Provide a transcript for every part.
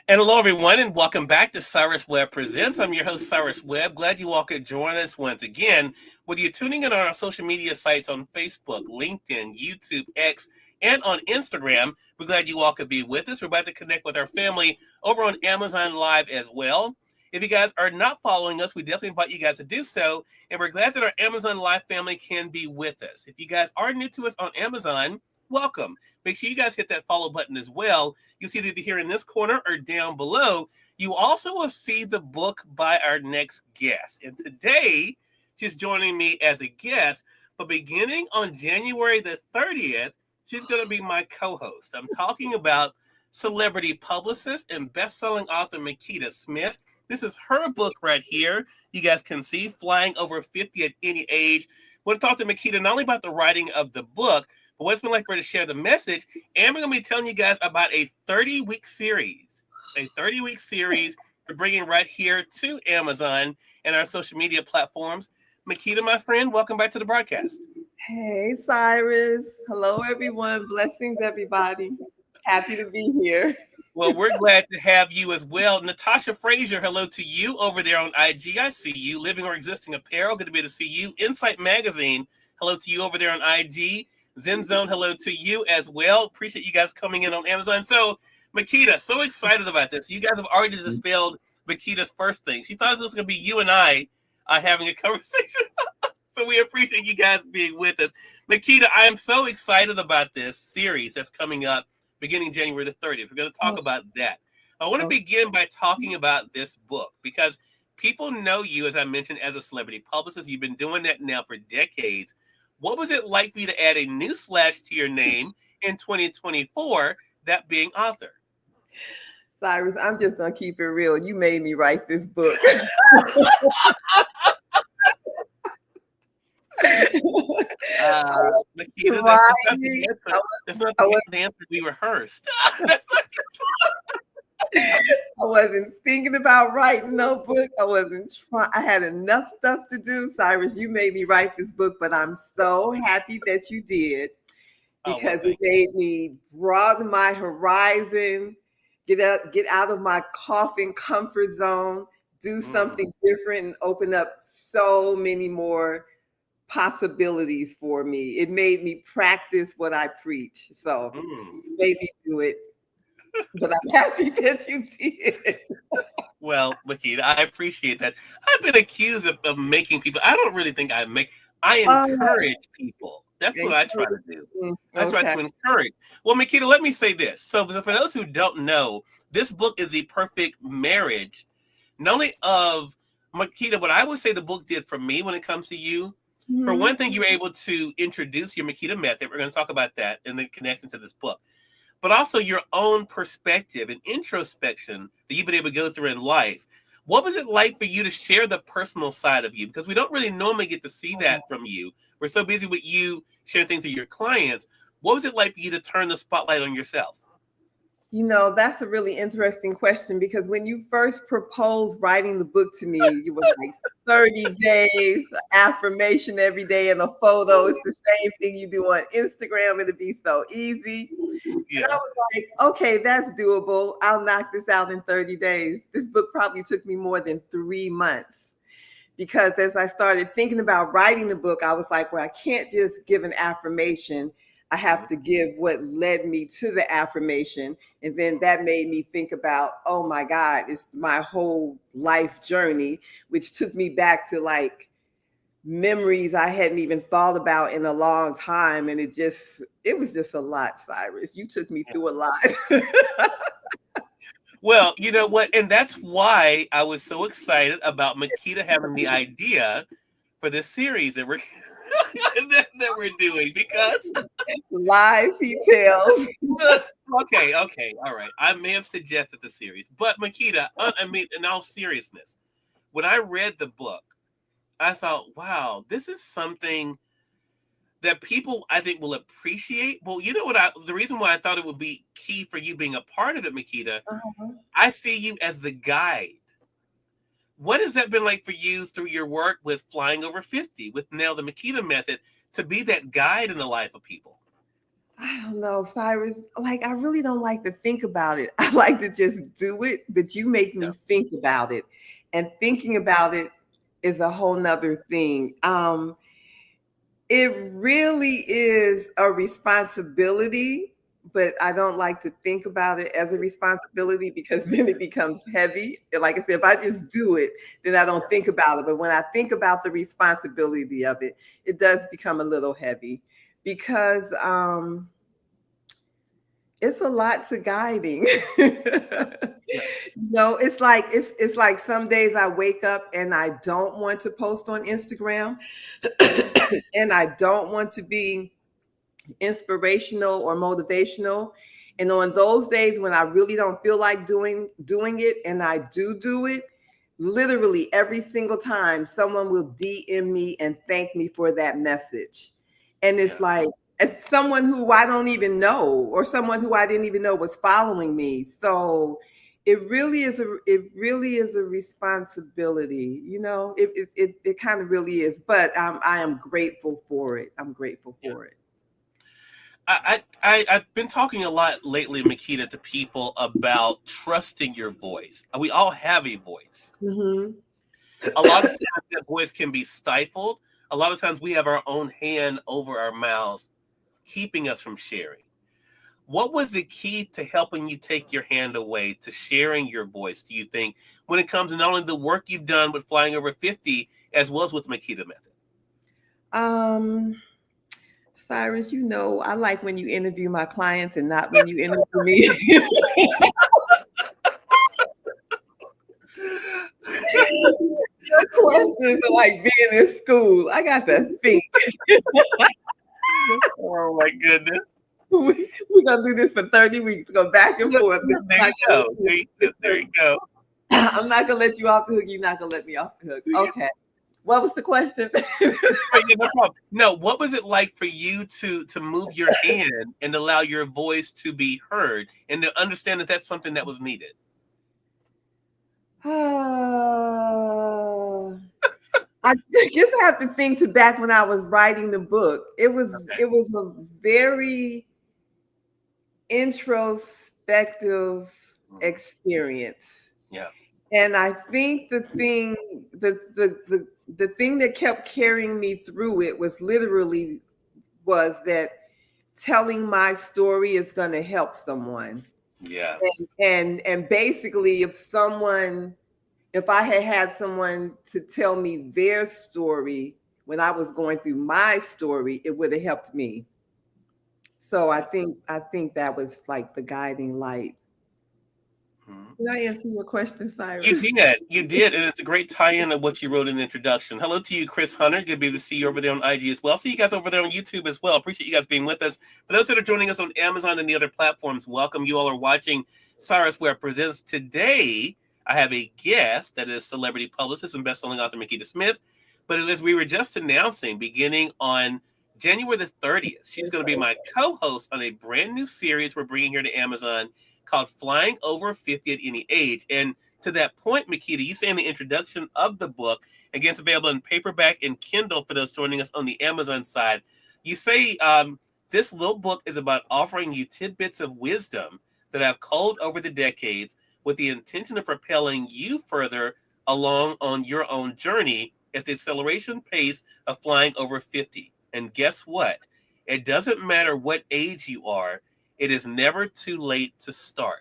And hello, everyone, and welcome back to Cyrus Webb Presents. I'm your host, Cyrus Webb. Glad you all could join us once again. Whether you're tuning in on our social media sites on Facebook, LinkedIn, YouTube, X, and on Instagram, we're glad you all could be with us. We're about to connect with our family over on Amazon Live as well. If you guys are not following us, we definitely invite you guys to do so. And we're glad that our Amazon Live family can be with us. If you guys are new to us on Amazon, welcome. Make sure you guys hit that follow button as well. You'll see it either here in this corner or down below. You also will see the book by our next guest. And today, she's joining me as a guest. But beginning on January the 30th, she's going to be my co-host. I'm talking about celebrity publicist and best-selling author Makeda Smith. This is her book right here. You guys can see Flying Over 50 at Any Age. We're going to talk to Makeda not only about the writing of the book, but what it's been like for her to share the message. And we're going to be telling you guys about a 30-week series. A 30-week series we're bringing right here to Amazon and our social media platforms. Makeda, my friend, welcome back to the broadcast. Hey, Cyrus. Hello, everyone. Blessings, everybody. Happy to be here. Well, we're glad to have you as well. Natasha Frazier, hello to you over there on IG. I see you. Living or Existing Apparel, good to be able to see you. Insight Magazine, hello to you over there on IG. Zen Zone, hello to you as well. Appreciate you guys coming in on Amazon. So, Makeda, so excited about this. You guys have already dispelled Makeda's first thing. She thought it was going to be you and I having a conversation. So we appreciate you guys being with us. Makeda, I am so excited about this series that's coming up beginning January the 30th. We're going to talk about that. I want to begin by talking about this book because people know you, as I mentioned, as a celebrity publicist. You've been doing that now for decades. What was it like for you to add a new slash to your name in 2024, that being author? Cyrus, I'm just going to keep it real. You made me write this book. Makeda, that's not the answer we rehearsed. I wasn't thinking about writing no book. I wasn't trying. I had enough stuff to do. Cyrus, you made me write this book, but I'm so happy that you did because it made me broaden my horizon, get out of my coffin comfort zone, do something different, and open up so many more possibilities for me. It made me practice what I preach. So it made me do it. But I'm happy that you did. Well, Makeda, I appreciate that. I've been accused of making people. I don't really think I encourage people. That's what I try to do. I try to encourage. Well, Makeda, let me say this. So for those who don't know, this book is the perfect marriage, not only of Makeda, but I would say the book did for me when it comes to you. For one thing, you were able to introduce your Makeda method. We're going to talk about that in the connection to this book. But also your own perspective and introspection that you've been able to go through in life. What was it like for you to share the personal side of you? Because we don't really normally get to see that from you. We're so busy with you sharing things with your clients. What was it like for you to turn the spotlight on yourself? You know, that's a really interesting question because when you first proposed writing the book to me, you were like 30 days, affirmation every day, and a photo. It's the same thing you do on Instagram. It'd be so easy. Yeah. And I was like, okay, that's doable. I'll knock this out in 30 days. This book probably took me more than 3 months because as I started thinking about writing the book, I was like, well, I can't just give an affirmation. I have to give what led me to the affirmation. And then that made me think about, oh my God, it's my whole life journey, which took me back to like memories I hadn't even thought about in a long time. And it was just a lot, Cyrus. You took me through a lot. Well, you know what? And that's why I was so excited about Makeda having the idea for this series that we're that we're doing because lies he tells. Okay, all right. I may have suggested the series, but Makeda, I mean, in all seriousness, when I read the book, I thought, wow, this is something that people I think will appreciate. Well, you know what? The reason why I thought it would be key for you being a part of it, Makeda, I see you as the guide. What has that been like for you through your work with Flying Over 50, with now the Makeda method, to be that guide in the life of people? I don't know, Cyrus. Like, I really don't like to think about it. I like to just do it, but you make Yeah. me think about it. And thinking about it is a whole nother thing. It really is a responsibility, but I don't like to think about it as a responsibility because then it becomes heavy. Like I said, if I just do it, then I don't think about it. But when I think about the responsibility of it, it does become a little heavy because it's a lot to guiding. Yeah. It's like some days I wake up and I don't want to post on Instagram and I don't want to be inspirational or motivational. And on those days when I really don't feel like doing it and I do it, literally every single time someone will DM me and thank me for that message. And it's Yeah. like, as someone who I don't even know or someone who I didn't even know was following me. So it really is a responsibility, it kind of really is, but I am grateful for it. I'm grateful Yeah. for it. I've been talking a lot lately, Makeda, to people about trusting your voice. We all have a voice. Hmm. A lot of times that voice can be stifled. A lot of times we have our own hand over our mouths, keeping us from sharing. What was the key to helping you take your hand away to sharing your voice, do you think, when it comes to not only the work you've done with Flying Over 50, as well as with the Makeda Method? Um, Cyrus, I like when you interview my clients and not when you interview me. Your questions are like being in school. I got to think. Oh my goodness. We're going to do this for 30 weeks, go back and forth. There you go. There you go. I'm not going to let you off the hook. You're not going to let me off the hook. Okay. What was the question? Right, yeah, no problem. No, what was it like for you to move your hand and allow your voice to be heard and to understand that that's something that was needed? I guess I have to think to back when I was writing the book. It was Okay. it was a very introspective experience. Yeah. And I think the thing that kept carrying me through it was that telling my story is going to help someone. Yeah. And basically if I had someone to tell me their story when I was going through my story, it would have helped me. So I think that was like the guiding light. Mhm. Did I answer your question, You Cyrus? did. You did. And it's a great tie-in of what you wrote in the introduction. Hello to you, Chris Hunter. Good to be able to see you over there on IG as well. See you guys over there on YouTube as well. Appreciate you guys being with us. For those that are joining us on Amazon and the other platforms, welcome. You all are watching Cyrus Webb Presents. Today, I have a guest that is celebrity publicist and best-selling author Makeda Smith. But as we were just announcing, beginning on January the 30th, she's going to be my co-host on a brand new series we're bringing here to Amazon called Flying Over 50 at Any Age. And to that point, Makeda, you say in the introduction of the book, again, it's available in paperback and Kindle for those joining us on the Amazon side. You say this little book is about offering you tidbits of wisdom that have culled over the decades with the intention of propelling you further along on your own journey at the acceleration pace of flying over 50. And guess what? It doesn't matter what age you are, it is never too late to start.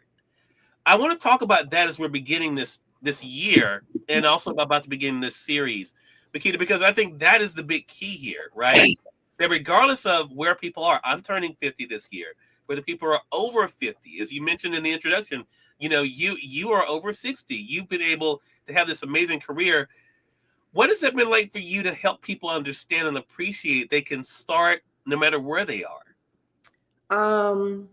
I want to talk about that as we're beginning this year and also about the beginning of this series, Makeda, because I think that is the big key here, right? That regardless of where people are, I'm turning 50 this year, whether people are over 50, as you mentioned in the introduction, you are over 60. You've been able to have this amazing career. What has it been like for you to help people understand and appreciate they can start no matter where they are? Um,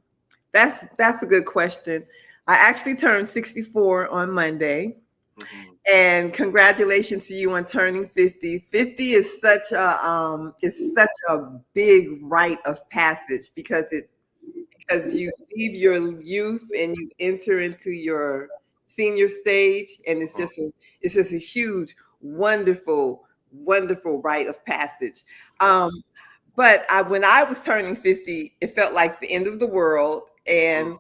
that's a good question. I actually turned 64 on Monday. Mm-hmm. And congratulations to you on turning 50. 50 is such a big rite of passage because you leave your youth and you enter into your senior stage, and it's just a huge, wonderful, wonderful rite of passage. Um, But when I was turning 50, it felt like the end of the world. And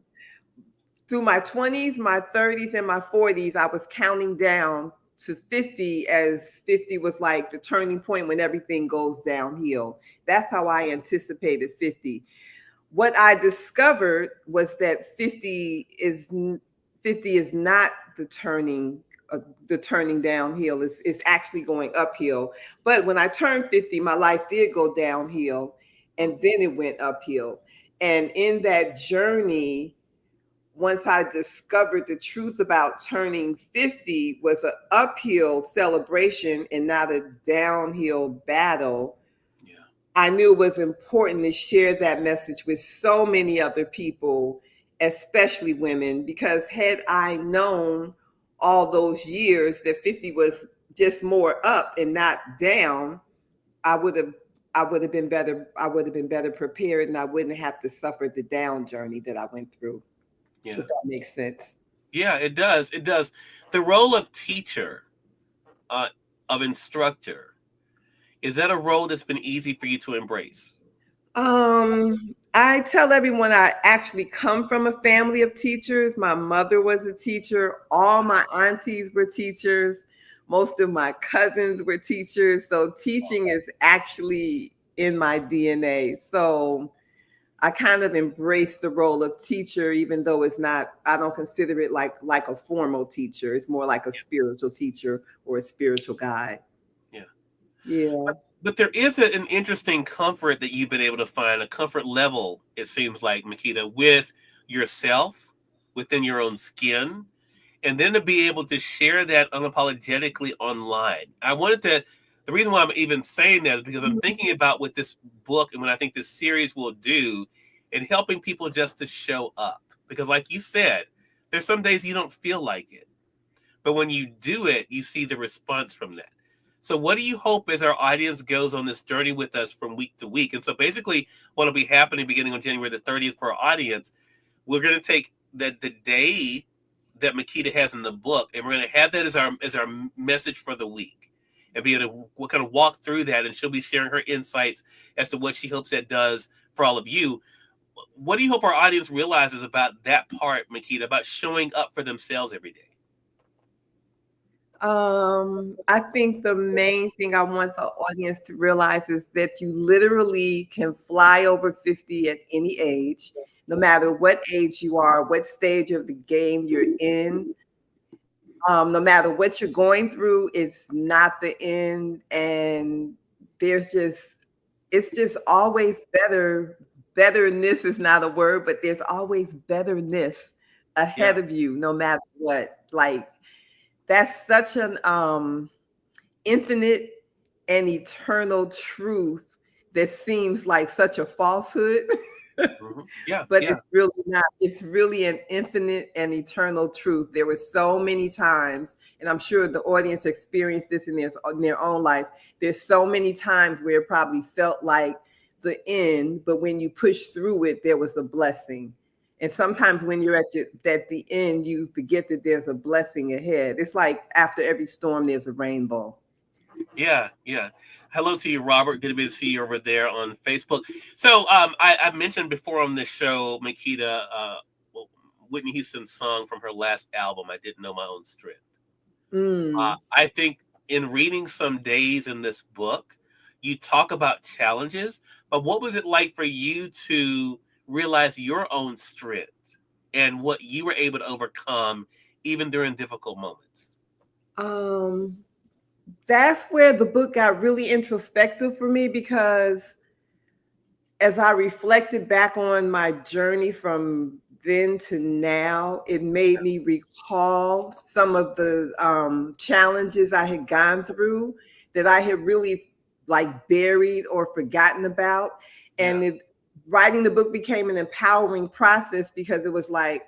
through my 20s, my 30s, and my 40s, I was counting down to 50, as 50 was like the turning point when everything goes downhill. That's how I anticipated 50. What I discovered was that 50 is not the turning downhill. It's actually going uphill. But when I turned 50, my life did go downhill, and then it went uphill. And in that journey, once I discovered the truth about turning 50 was an uphill celebration and not a downhill battle, I knew it was important to share that message with so many other people, especially women, because had I known all those years that 50 was just more up and not down, I would have been better. I would have been better prepared, and I wouldn't have to suffer the down journey that I went through. Yeah. If that makes sense. Yeah, it does. It does. The role of teacher, of instructor, is that a role that's been easy for you to embrace? I tell everyone I actually come from a family of teachers. My mother was a teacher. All my aunties were teachers. Most of my cousins were teachers. So teaching is actually in my DNA. So I kind of embrace the role of teacher, even though it's not, I don't consider it like a formal teacher. It's more like a spiritual teacher or a spiritual guide. Yeah. Yeah. But there is an interesting comfort that you've been able to find, a comfort level, it seems like, Makeda, with yourself, within your own skin, and then to be able to share that unapologetically online. The reason why I'm even saying that is because I'm thinking about what this book and what I think this series will do in helping people just to show up. Because like you said, there's some days you don't feel like it. But when you do it, you see the response from that. So what do you hope as our audience goes on this journey with us from week to week? And so basically what will be happening beginning on January the 30th for our audience, we're going to take the day that Makeda has in the book, and we're going to have that as our message for the week, and be able to kind of walk through that, and she'll be sharing her insights as to what she hopes that does for all of you. What do you hope our audience realizes about that part, Makeda, about showing up for themselves every day? I think the main thing I want the audience to realize is that you literally can fly over 50 at any age, no matter what age you are, what stage of the game you're in. No matter what you're going through, it's not the end. And it's just always better. Betterness is not a word, but there's always betterness ahead of you, no matter what. Like, that's such an infinite and eternal truth that seems like such a falsehood. But it's really not. It's really an infinite and eternal truth. There were so many times, and I'm sure the audience experienced this in their own life. There's so many times where it probably felt like the end, but when you push through it, there was a blessing. And sometimes when you're at the end, you forget that there's a blessing ahead. It's like after every storm, there's a rainbow. Yeah, yeah. Hello to you, Robert. Good to be to see you over there on Facebook. So I mentioned before on this show, Makeda, Whitney Houston's song from her last album, I Didn't Know My Own Strength. I think in reading some days in this book, you talk about challenges, but what was it like for you to realize your own strength and what you were able to overcome even during difficult moments? That's where the book got really introspective for me, because as I reflected back on my journey from then to now, it made me recall some of the challenges I had gone through that I had really like buried or forgotten about. And writing the book became an empowering process, because it was like,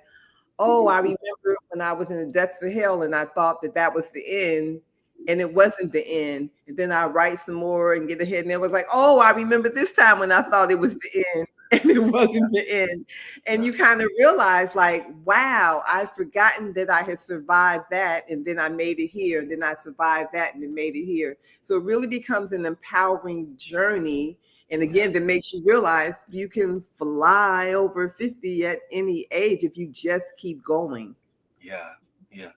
oh, I remember when I was in the depths of hell and I thought that was the end, and it wasn't the end. And then I write some more and get ahead, and it was like, oh, I remember this time when I thought it was the end, and it wasn't the end. And you kind of realize, like, wow, I've forgotten that I had survived that, and then I made it here, and then I survived that and then made it here. So it really becomes an empowering journey And again, that makes you realize you can fly over 50 at any age if you just keep going. Yeah. Yeah.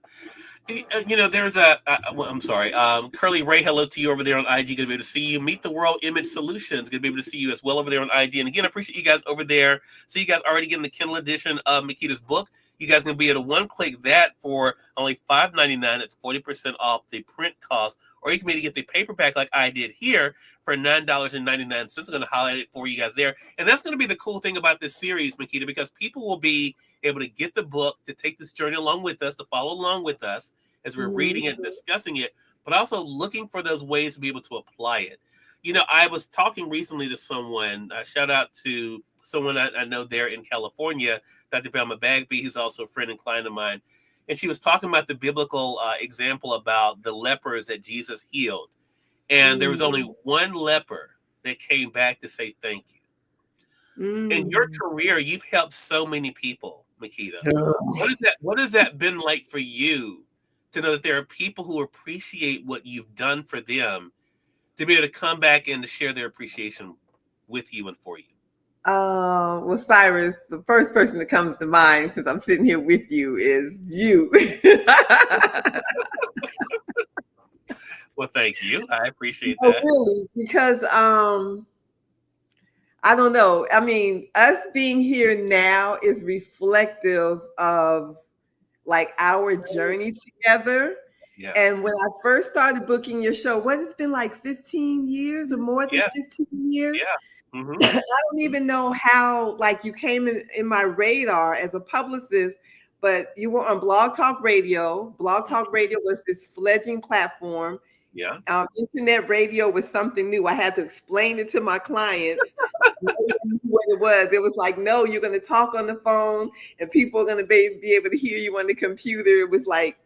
There's well, I'm sorry. Curly Ray, hello to you over there on IG. Good to be able to see you. Meet the World Image Solutions. Good to be able to see you as well over there on IG. And again, I appreciate you guys over there. So you guys already getting the Kindle edition of Makeda's book. You guys can be able to one-click that for only $5.99. It's 40% off the print cost. Or you can maybe get the paperback like I did here for $9.99. I'm going to highlight it for you guys there. And that's going to be the cool thing about this series, Makeda, because people will be able to get the book, to take this journey along with us, to follow along with us as we're reading it and discussing it, but also looking for those ways to be able to apply it. I was talking recently to someone, shout out to someone I know there in California, Dr. Velma Bagby, who's also a friend and client of mine. And she was talking about the biblical example about the lepers that Jesus healed. And there was only one leper that came back to say thank you. In your career, you've helped so many people, Makeda. What has that been like for you to know that there are people who appreciate what you've done for them, to be able to come back and to share their appreciation with you and for you? Well, Cyrus, the first person that comes to mind since I'm sitting here with you is you. Well, thank you. I appreciate that. Really, because I don't know. I mean, us being here now is reflective of like our journey together. Yeah. And when I first started booking your show, what, it's been like 15 years or more than 15 years? Yeah. Mm-hmm. I don't even know how, like, you came in my radar as a publicist, but you were on Blog Talk Radio. Blog Talk Radio was this fledgling platform. Yeah. Internet radio was something new. I had to explain it to my clients what it was. It was like, no, you're going to talk on the phone and people are going to be able to hear you on the computer. It wasn't like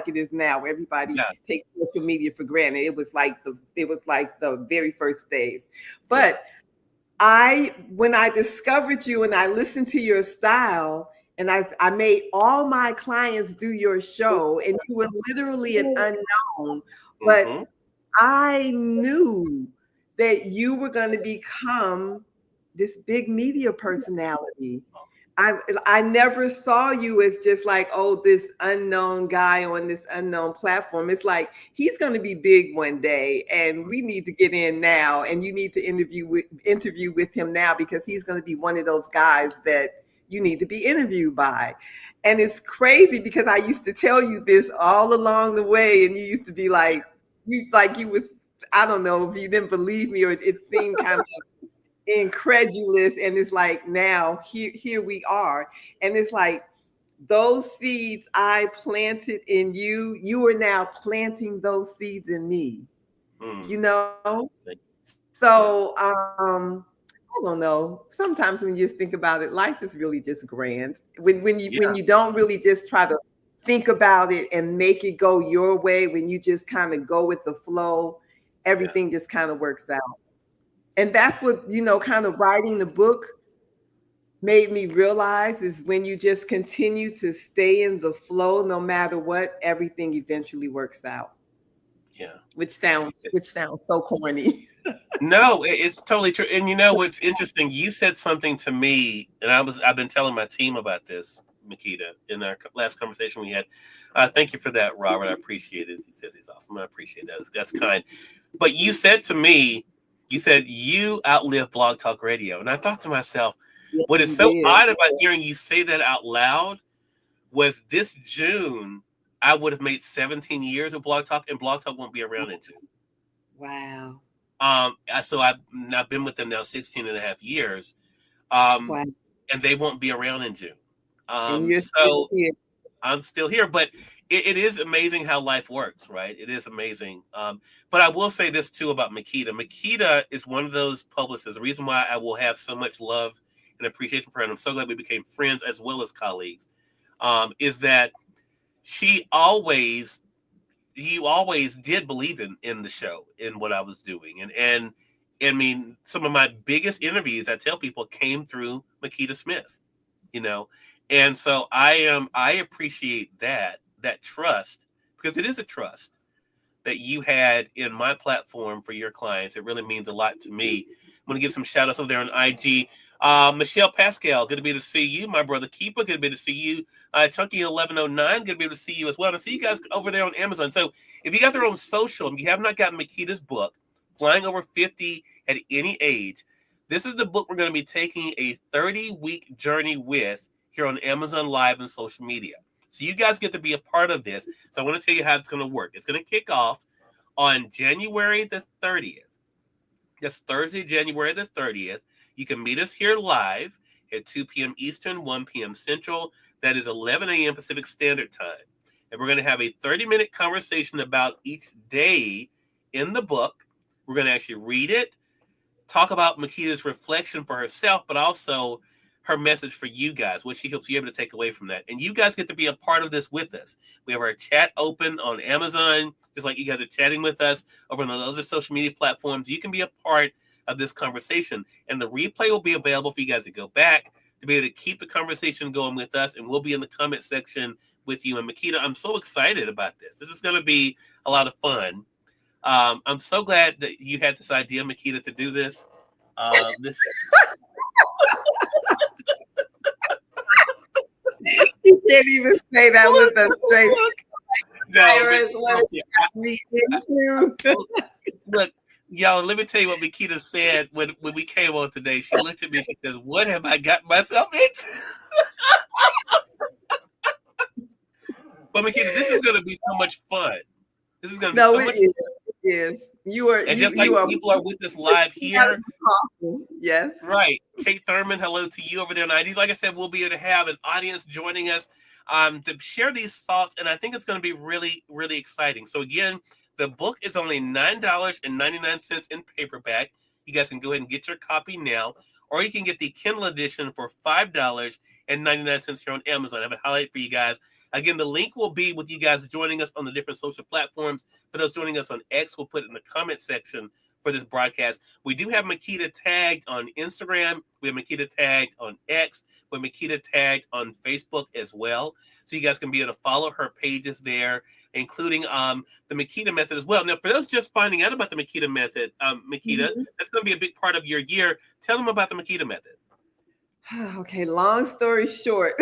it is now, where everybody takes social media for granted. It was like the very first days. But when I discovered you and I listened to your style, and I made all my clients do your show, and you were literally an unknown, but I knew that you were going to become this big media personality. I never saw you as just like, oh, this unknown guy on this unknown platform. It's like, he's going to be big one day, and we need to get in now, and you need to interview with him now, because he's going to be one of those guys that you need to be interviewed by. And it's crazy because I used to tell you this all along the way, and you used to be like you was, I don't know if you didn't believe me or it seemed kind of incredulous. And it's like, now here we are. And it's like, those seeds I planted in you, you are now planting those seeds in me. So I don't know. Sometimes when you just think about it, life is really just grand. When you don't really just try to think about it and make it go your way, when you just kind of go with the flow, everything just kind of works out. And that's what, kind of writing the book made me realize, is when you just continue to stay in the flow, no matter what, everything eventually works out. Yeah. Which sounds so corny. No, it's totally true. And what's interesting, you said something to me, and I've been telling my team about this, Makeda, in our last conversation we had. Thank you for that, Robert. I appreciate it. He says he's awesome. I appreciate that. That's kind. But you said to me, you outlived Blog Talk Radio. And I thought to myself, what is so odd about hearing you say that out loud was this June, I would have made 17 years of Blog Talk, and Blog Talk won't be around in June. Wow. So I've been with them now 16 and a half years. And they won't be around in June. So I'm still here, but it is amazing how life works, right? It is amazing. But I will say this too about Makeda. Makeda is one of those publicists. The reason why I will have so much love and appreciation for her, and I'm so glad we became friends as well as colleagues, is that you always did believe in the show, in what I was doing. And I mean, some of my biggest interviews, I tell people, came through Makeda Smith, And so I appreciate that trust, because it is a trust that you had in my platform for your clients. It really means a lot to me. I'm going to give some shout outs over there on IG. Michelle Pascal, good to be able to see you. My brother Keeper, good to be able to see you. Chunky1109, good to be able to see you as well. And see you guys over there on Amazon. So if you guys are on social and you have not gotten Makeda's book, Flying Over 50 at Any Age, this is the book we're going to be taking a 30-week journey with here on Amazon Live and social media. So you guys get to be a part of this. So I want to tell you how it's going to work. It's going to kick off on January the 30th. That's Thursday, January the 30th. You can meet us here live at 2 p.m. Eastern, 1 p.m. Central. That is 11 a.m. Pacific Standard Time. And we're going to have a 30-minute conversation about each day in the book. We're going to actually read it, talk about Makeda's reflection for herself, but also her message for you guys, what she hopes you able to take away from that. And you guys get to be a part of this with us. We have our chat open on Amazon, just like you guys are chatting with us over on those other social media platforms. You can be a part of this conversation. And the replay will be available for you guys to go back, to be able to keep the conversation going with us. And we'll be in the comment section with you. And Makeda, I'm so excited about this. This is going to be a lot of fun. I'm so glad that you had this idea, Makeda, to do this. You can't even say that with a straight. Look, y'all, let me tell you what Makeda said when we came on today. She looked at me, she says, "What have I got myself into?" But Makeda, this is going to be so much fun. This is going to be so much fun. Yes, you are. And just like people are with us live here. Yes. Right. Kate Thurman, hello to you over there on ID. Like I said, we'll be able to have an audience joining us to share these thoughts. And I think it's going to be really, really exciting. So again, the book is only $9.99 in paperback. You guys can go ahead and get your copy now. Or you can get the Kindle edition for $5.99 here on Amazon. I have a highlight for you guys. Again, the link will be with you guys joining us on the different social platforms. For those joining us on X, we'll put it in the comment section for this broadcast. We do have Makeda tagged on Instagram. We have Makeda tagged on X. We have Makeda tagged on Facebook as well. So you guys can be able to follow her pages there, including the Makeda method as well. Now, for those just finding out about the Makeda method, Makeda, that's going to be a big part of your year. Tell them about the Makeda method. Okay, long story short.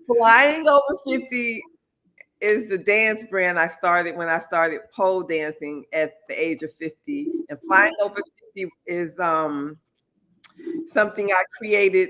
Flying Over 50 is the dance brand I started when I started pole dancing at the age of 50. And Flying Over 50 is something I created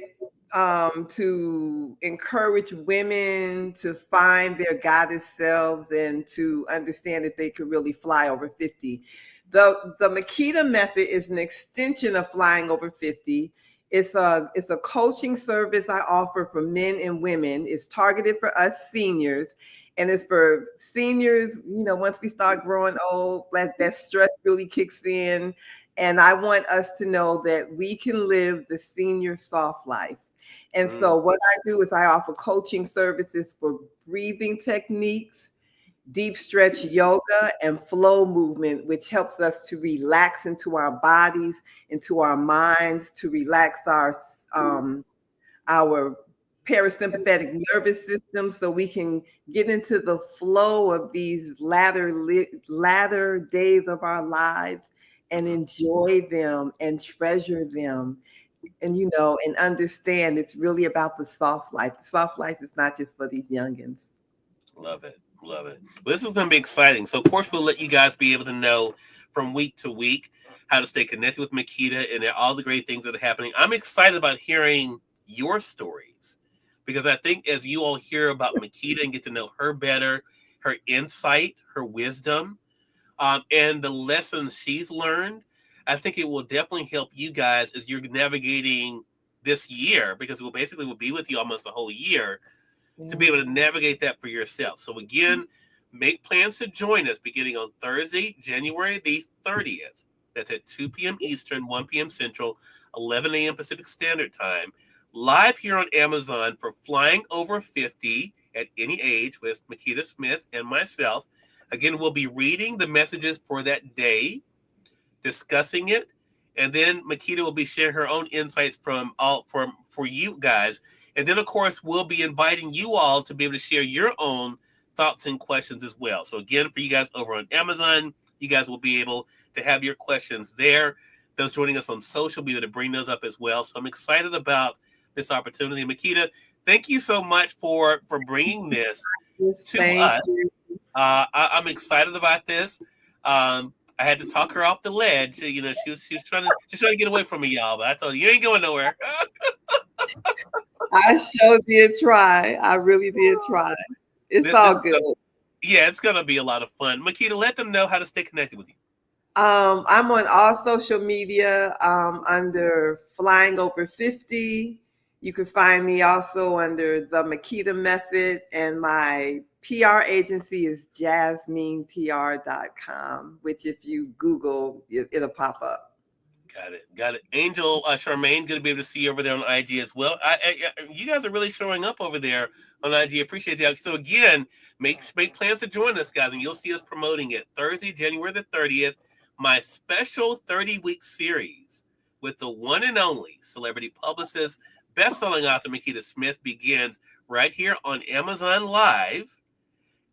to encourage women to find their goddess selves and to understand that they could really fly over 50. The Makeda method is an extension of Flying Over 50. It's a coaching service I offer for men and women. It's targeted for us seniors, and it's for seniors. You know, once we start growing old, that stress really kicks in, and I want us to know that we can live the senior soft life. And so what I do is I offer coaching services for breathing techniques, deep stretch yoga, and flow movement, which helps us to relax into our bodies, into our minds, to relax our parasympathetic nervous system so we can get into the flow of these latter days of our lives and enjoy them and treasure them. And, you know, and understand it's really about the soft life. The soft life is not just for these youngins. Love it. Love it. Well, this is going to be exciting. So, of course, we'll let you guys be able to know from week to week how to stay connected with Makeda and all the great things that are happening. I'm excited about hearing your stories because I think as you all hear about Makeda and get to know her better, her insight, her wisdom, and the lessons she's learned, I think it will definitely help you guys as you're navigating this year because we'll be with you almost a whole year to be able to navigate that for yourself. So again, make plans to join us beginning on Thursday, January the 30th. That's at 2 p.m. Eastern, 1 p.m. Central, 11 a.m. Pacific Standard Time, live here on Amazon for Flying Over 50 at Any Age with Makeda Smith and myself. Again, we'll be reading the messages for that day, discussing it, and then Makeda will be sharing her own insights for you guys. And then, of course, we'll be inviting you all to be able to share your own thoughts and questions as well. So again, for you guys over on Amazon, you guys will be able to have your questions there. Those joining us on social will be able to bring those up as well. So I'm excited about this opportunity. Makeda, thank you so much for bringing this to Thank us. you. I'm excited about this. I had to talk her off the ledge. You know, she was trying to get away from me, y'all. But I told her, you ain't going nowhere. I sure did try. I really did try. It's all good. Yeah, it's gonna be a lot of fun. Makeda, let them know how to stay connected with you. I'm on all social media under Flying Over 50. You can find me also under the Makeda Method, and my PR agency is jasminepr.com, which if you Google, it'll pop up. Got it. Angel Charmaine, good to be able to see you over there on IG as well. You guys are really showing up over there on IG. Appreciate that. So again, make plans to join us, guys, and you'll see us promoting it Thursday, January the 30th. My special 30-week series with the one and only celebrity publicist, best-selling author Makeda Smith begins right here on Amazon Live,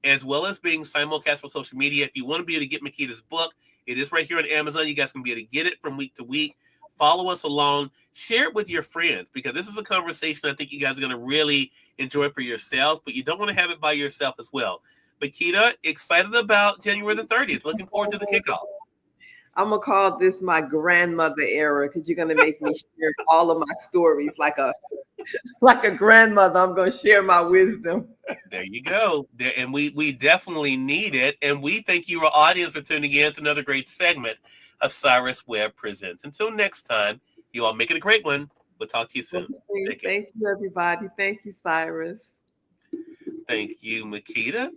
as well as being simulcast on social media. If you want to be able to get Makeda's book, it is right here on Amazon. You guys can be able to get it from week to week. Follow us along. Share it with your friends, because this is a conversation I think you guys are going to really enjoy for yourselves, but you don't want to have it by yourself as well. Makeda, excited about January the 30th. Looking forward to the kickoff. I'm going to call this my grandmother era, because you're going to make me share all of my stories like a grandmother. I'm going to share my wisdom. There you go. And we definitely need it. And we thank you, our audience, for tuning in to another great segment of Cyrus Webb Presents. Until next time, you all make it a great one. We'll talk to you soon. Thank you, everybody. Thank you, Cyrus. Thank you, Makeda.